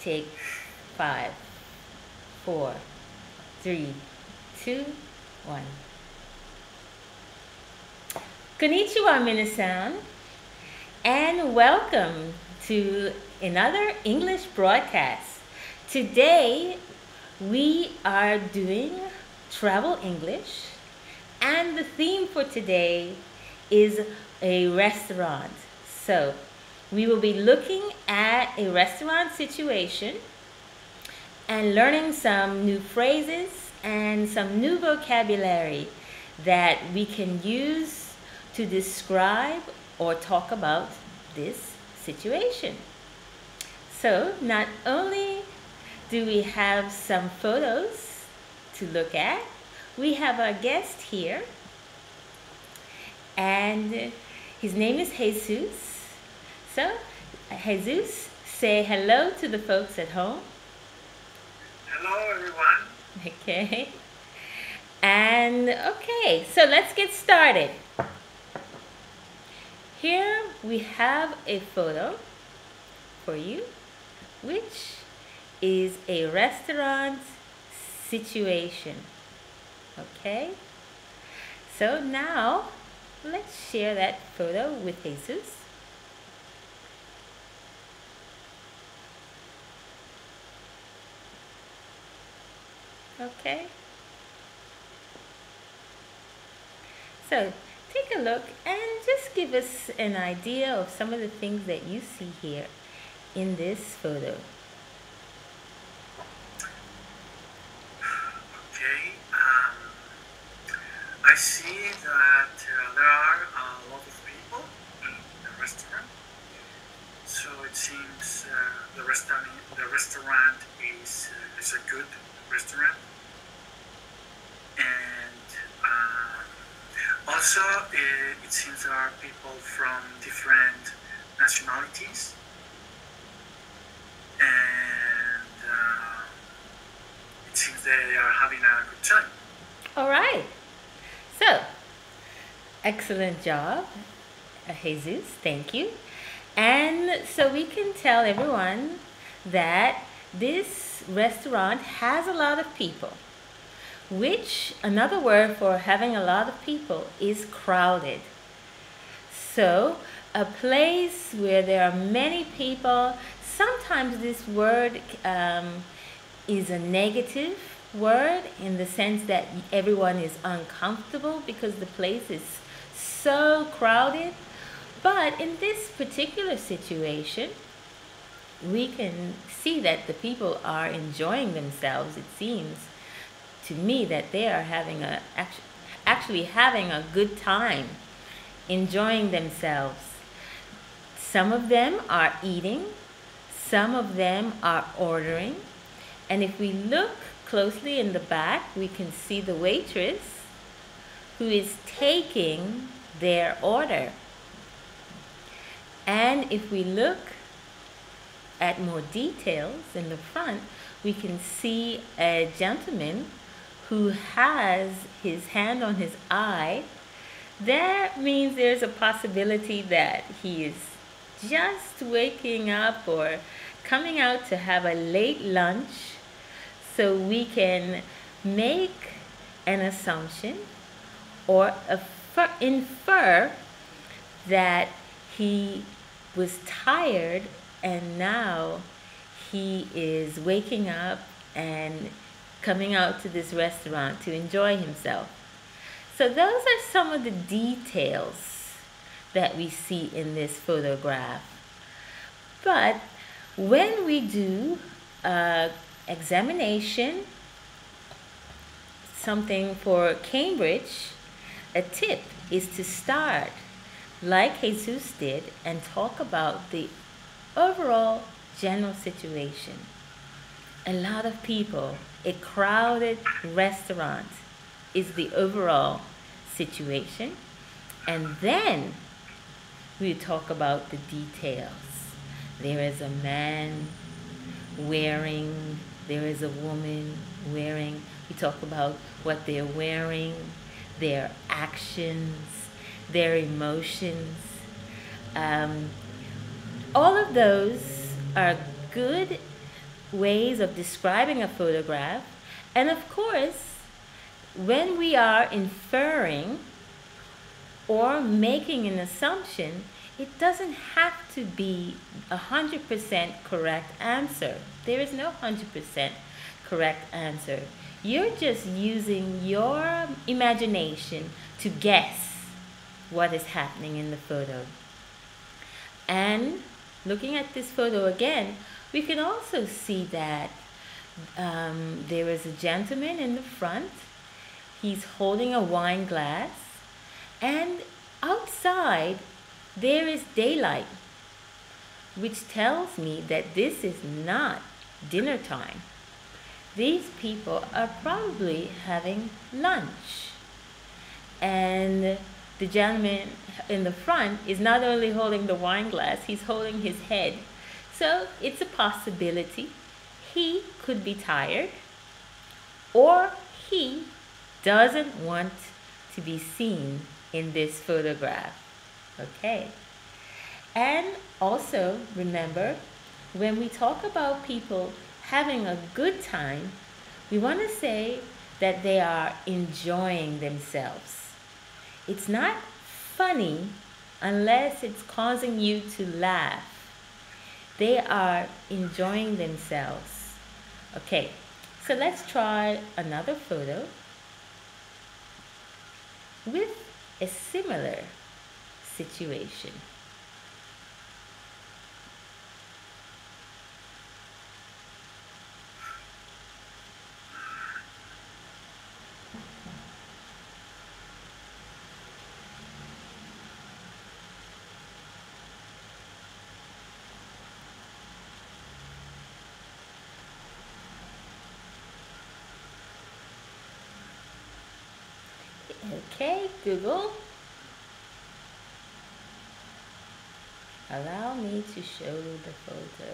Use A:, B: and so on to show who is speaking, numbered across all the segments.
A: take 5, 4, 3, 2, 1. Konnichiwa, minasan, and welcome to another English broadcast. Today we are doing travel English, and the theme for today is a restaurant. So we will be looking at a restaurant situation and learning some new phrases and some new vocabulary that we can use to describe or talk about this situation. So not only do we have some photos to look at, we have our guest here, and his name is Jesus. So, Jesus, say hello to the folks at home.
B: Hello, everyone.
A: Okay. And okay, so let's get started. Here we have a photo for you, which is a restaurant situation. Okay. So now let's share that photo with Jesus. Okay. So take a look and just give us an idea of some of the things that you see here in this photo.
B: Okay. I see that there are a lot of people in the restaurant. So it seems the restaurant is a good restaurant. And also it seems there are people from different nationalities, and it seems they are having a good time.
A: All right. So, excellent job, Jesus. Thank you. And so we can tell everyone that this restaurant has a lot of people, which another word for having a lot of people is crowded. So a place where there are many people, sometimes this word is a negative word in the sense that everyone is uncomfortable because the place is so crowded. But in this particular situation, we can see that the people are enjoying themselves. It seems to me that they are actually having a good time, enjoying themselves. Some of them are eating, some of them are ordering, and if we look closely in the back, we can see the waitress who is taking their order. And if we look at more details in the front, we can see a gentleman who has his hand on his eye. That means there's a possibility that he is just waking up or coming out to have a late lunch. So we can make an assumption or infer that he was tired and now he is waking up and coming out to this restaurant to enjoy himself. So those are some of the details that we see in this photograph. But when we do examination, something for Cambridge, a tip is to start like Jesus did and talk about the overall general situation. A lot of people, a crowded restaurant is the overall situation, and then we talk about the details. There is a man wearing, there is a woman wearing. We talk about what they're wearing, their actions, their emotions. All of those are good ways of describing a photograph. And of course, when we are inferring or making an assumption, it doesn't have to be 100% correct answer. There is no 100% correct answer. You're just using your imagination to guess what is happening in the photo. And looking at this photo again, we can also see that there is a gentleman in the front. He's holding a wine glass, and outside there is daylight, which tells me that this is not dinner time. These people are probably having lunch. And the gentleman in the front is not only holding the wine glass, he's holding his head. So it's a possibility. He could be tired, or he doesn't want to be seen in this photograph. Okay. And also remember, when we talk about people having a good time, we want to say that they are enjoying themselves. It's not funny unless it's causing you to laugh. They are enjoying themselves. Okay, so let's try another photo with a similar situation. Okay, Google, allow me to show the photo.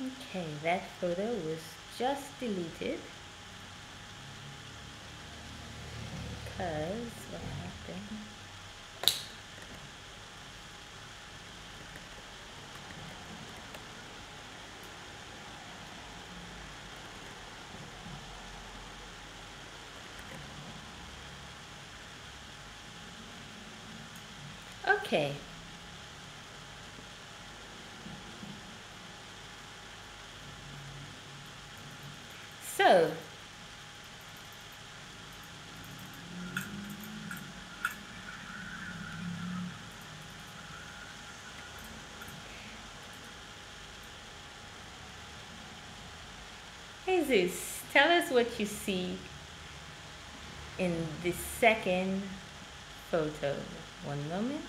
A: Okay, that photo was just deleted because what happened? Okay. So, Jesus, tell us what you see in the second photo. One moment.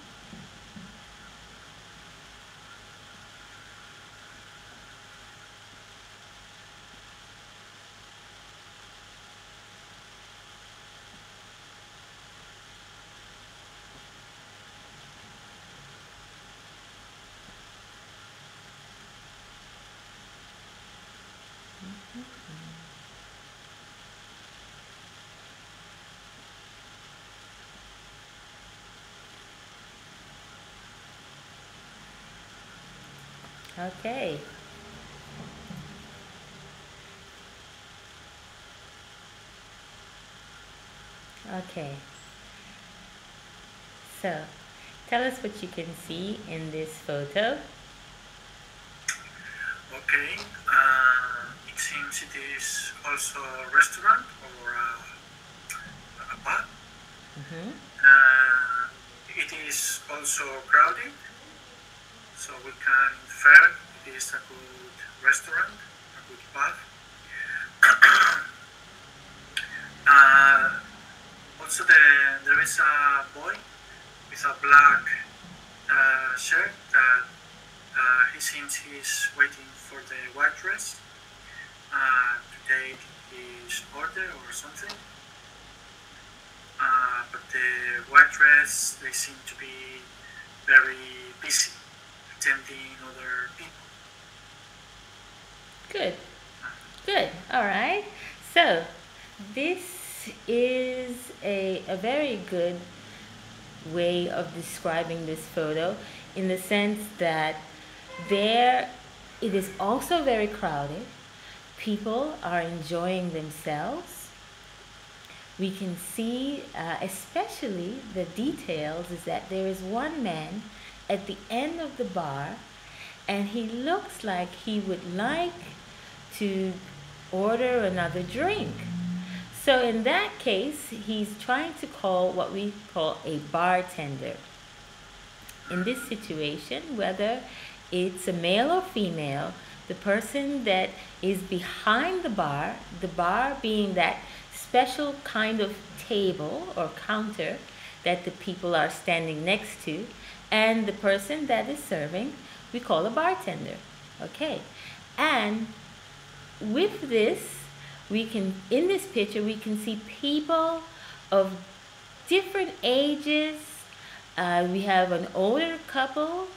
A: Okay. Okay. So, tell us what you can see in this photo.
B: Okay, it seems it is also a restaurant or a pub.
A: Mm-hmm.
B: It is is also crowded, so we can infer it is a good restaurant, a good pub. Also, there is a boy with a black shirt that he seems he's waiting for the waitress to take his order or something. But the waitress, they seem to be very busy attending other people.
A: Good. Good. All right. So this is a very good way of describing this photo, in the sense that it is also very crowded. People are enjoying themselves. We can see, especially the details, is that there is one man at the end of the bar, and he looks like he would like to order another drink. So in that case, he's trying to call what we call a bartender. In this situation, whether it's a male or female, the person that is behind the bar being that special kind of table or counter that the people are standing next to, and the person that is serving, we call a bartender. Okay. And with this, in this picture, we can see people of different ages. We have an older couple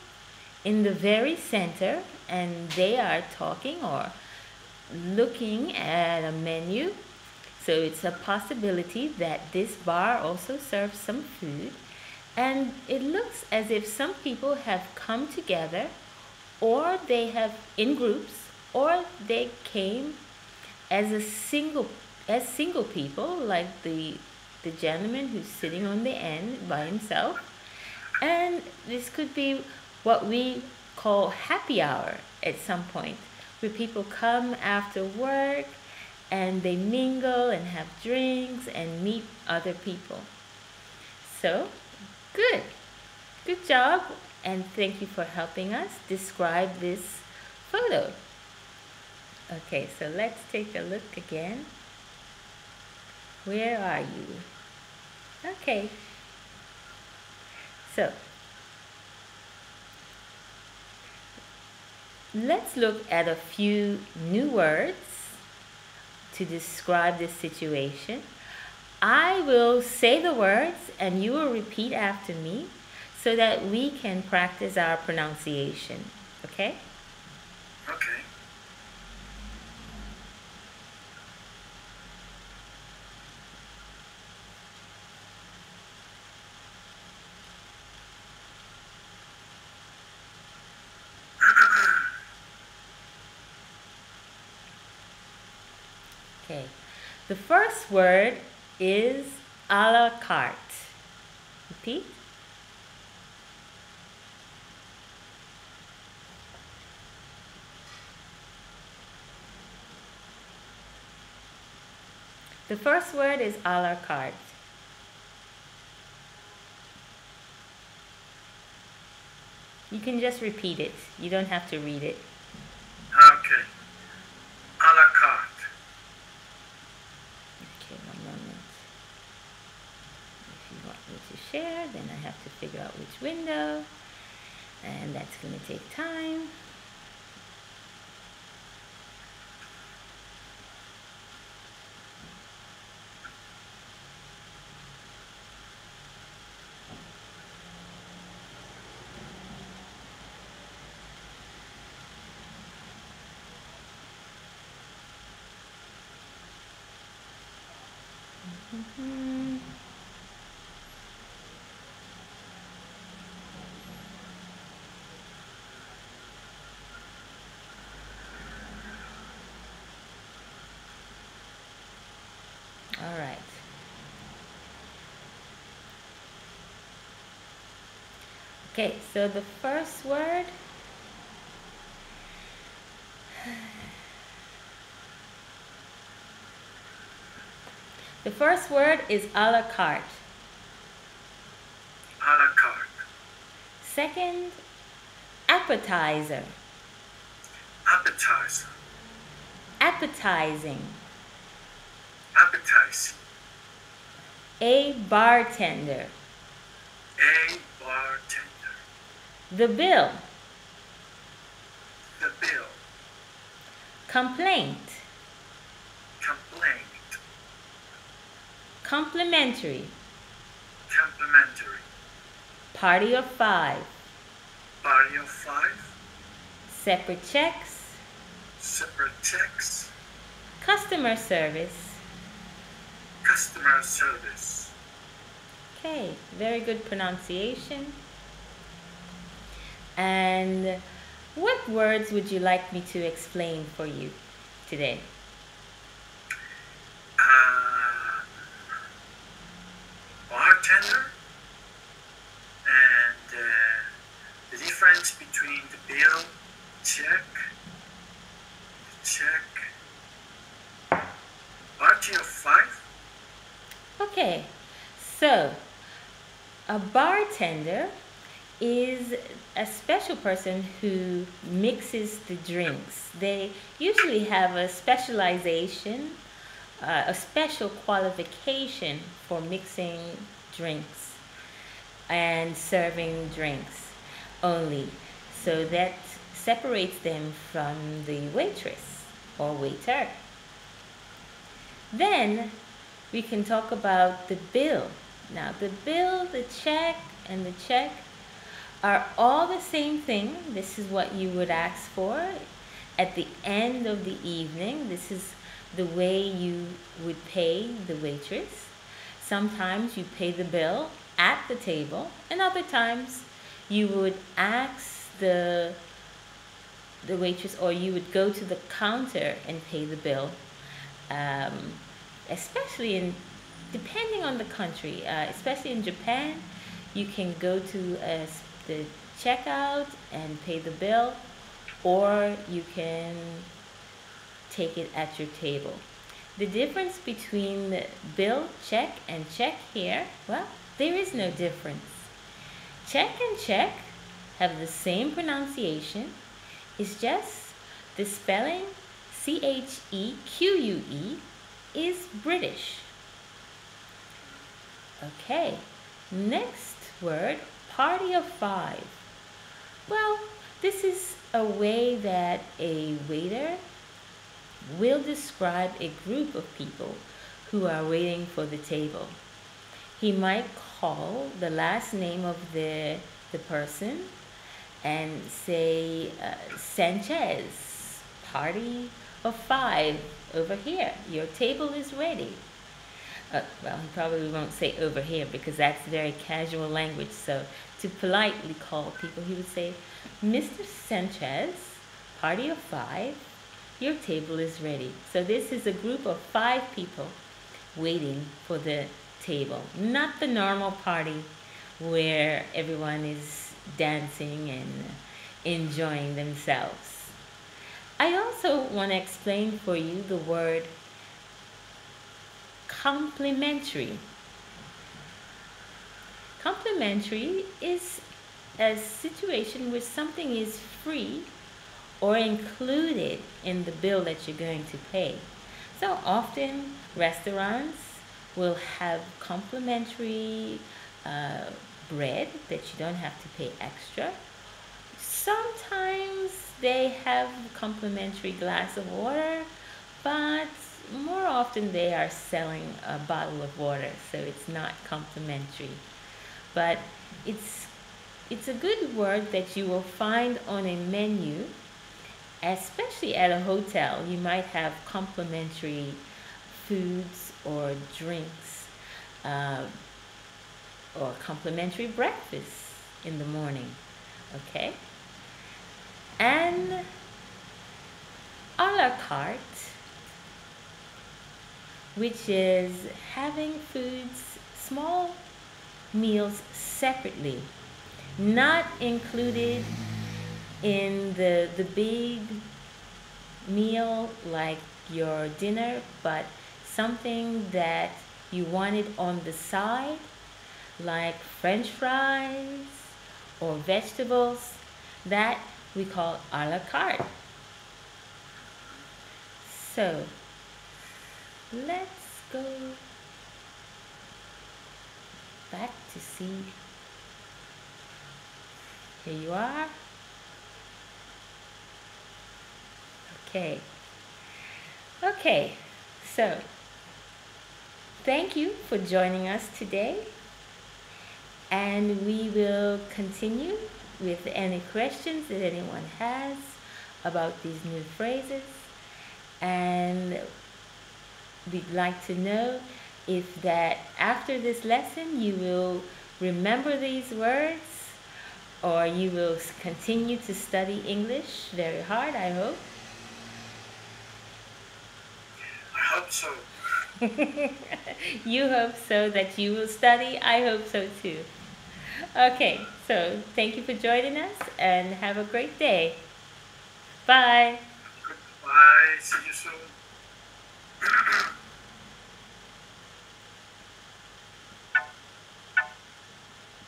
A: in the very center, and they are talking or looking at a menu. So it's a possibility that this bar also serves some food. And it looks as if some people have come together, or they have in groups, or they came as single people, like the gentleman who's sitting on the end by himself. And this could be what we call happy hour at some point, where people come after work and they mingle and have drinks and meet other people. So, good job, and thank you for helping us describe this photo. Okay, so let's take a look again. Where are you? Okay. So, let's look at a few new words to describe this situation. I will say the words and you will repeat after me so that we can practice our pronunciation. Okay?
B: Okay.
A: Okay. The first word is a la carte. Repeat. The first word is a la carte. You can just repeat it. You don't have to read it.
B: Okay. A la carte.
A: Okay, one moment. If you want me to share, then I have to figure out which window. And that's going to take time. All right. Okay, so the first word is a la carte.
B: A la carte.
A: Second, appetizer.
B: Appetizer.
A: Appetizing.
B: Appetizing.
A: A bartender.
B: A bartender.
A: The bill.
B: The bill.
A: Complaint.
B: Complaint.
A: Complimentary.
B: Complimentary.
A: Party of five.
B: Party of five.
A: Separate checks.
B: Separate checks.
A: Customer service.
B: Customer service.
A: Okay, very good pronunciation. And what words would you like me to explain for you today?
B: Bartender and the difference between the bill, check, party of five.
A: Okay, so a bartender is a special person who mixes the drinks. They usually have a specialization, a special qualification for mixing drinks and serving drinks only. So that separates them from the waitress or waiter. Then we can talk about the bill. Now the bill, the check, and the check are all the same thing. This is what you would ask for at the end of the evening. This is the way you would pay the waitress. Sometimes you pay the bill at the table, and other times you would ask the waitress, or you would go to the counter and pay the bill. Especially depending on the country, especially in Japan, you can go to the checkout and pay the bill, or you can take it at your table. The difference between the bill, check, and check here, well, there is no difference. Check and check have the same pronunciation. It's just the spelling, CHEQUE, is British. Okay, next word, party of five. Well, this is a way that a waiter will describe a group of people who are waiting for the table. He might call the last name of the person and say, Sanchez, party of five over here. Your table is ready. Well, he probably won't say over here because that's very casual language. So to politely call people, he would say, Mr. Sanchez, party of five, your table is ready. So this is a group of five people waiting for the table, not the normal party where everyone is dancing and enjoying themselves. I also want to explain for you the word complimentary. Complimentary is a situation where something is free or included in the bill that you're going to pay. So often restaurants will have complimentary bread that you don't have to pay extra. Sometimes they have complimentary glass of water, but more often they are selling a bottle of water, so it's not complimentary. But it's a good word that you will find on a menu, especially at a hotel. You might have complimentary foods or drinks, or complimentary breakfast in the morning. Okay? And a la carte, which is having foods, small meals separately, not included in the big meal like your dinner, but something that you wanted on the side, like French fries or vegetables, that we call a la carte. So let's go back to see. Here you are. Okay. Okay. So thank you for joining us today. And we will continue with any questions that anyone has about these new phrases. And we'd like to know if that after this lesson you will remember these words, or you will continue to study English very hard, I hope.
B: I hope so.
A: You hope so that you will study. I hope so too. Okay, so thank you for joining us and have a great day. Bye.
B: Goodbye. See you soon.